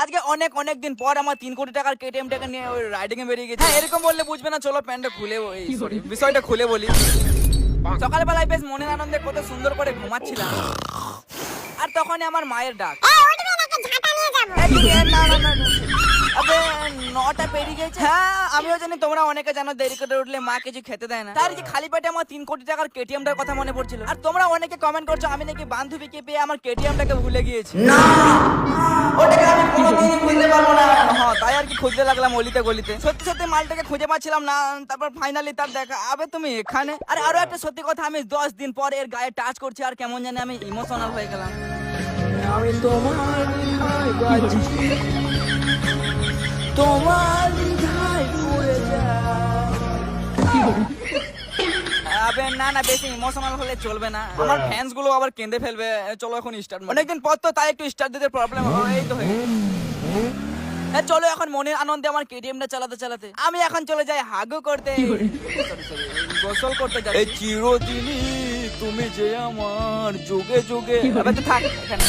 আজকে অনেক অনেক দিন পর আমার 3 কোটি টাকার কেটিএম টাকা নিয়ে ওই রাইডিং এ বেরিয়ে গেছি। হ্যাঁ, এরকম বললে বুঝবে না, চলো প্যান্টটা খুলে সরি বিষয়টা খুলে বলি। সকালবেলায় বেশ মনের আনন্দে কত সুন্দর করে ঘুমাচ্ছিলাম, আর তখনই আমার মায়ের ডাক। এই তুমি না না না না। আবে 9টা পেরিয়ে গেছে। হ্যাঁ, আমিও জানি তোমরা অনেকে জানো দেরি করে উঠলে মা কিছু খেতে দেয় না। তার কি খালি পেটে আমার 3 কোটি টাকার কেটিএমটার কথা মনে পড়ছিল। আর তোমরা অনেকে কমেন্ট করছো আমি নাকি বান্ধবীকে পেয়ে আমার কেটিএমটাকে ভুলে গিয়েছি। না, ওটাকে আমি কোনোদিনই ভুলতে পারবো না। হ্যাঁ, তাই আর কি খুঁজতে লাগলাম অলিতে গলিতে। সত্যি সত্যি মালটাকে খুঁজে পাচ্ছিলাম না। তারপর ফাইনালি তার দেখা। আবে তুমি এখানে? আরে আরো একটা সত্যি কথা, আমি 10 দিন পর এর গায়ে টাচ করছি আর কেমন জানি আমি ইমোশনাল হয়ে গেলাম। আমি তোমার গায়ে বাজি, তোমার গায়ে পড়ে যাই। আবে না না, বেশি ইমোশনাল হলে চলবে না, আমার ফ্যান্স গুলো আবার কেঁদে ফেলবে। চলো এখন স্টার্ট। অনেকদিন পর তো, তাই একটু স্টার্ট দিতে প্রবলেম। এই তো হয়ে গেছে। হ্যাঁ, চলো এখন মনের আনন্দে আমার কেটিএমটা চালাতে চালাতে আমি এখন চলে যাই হাগু করতে, গোসল করতে যাই। এই চিরদিনই তুমি যে আমার যুগে যুগে। আবে তো থাক এখানে।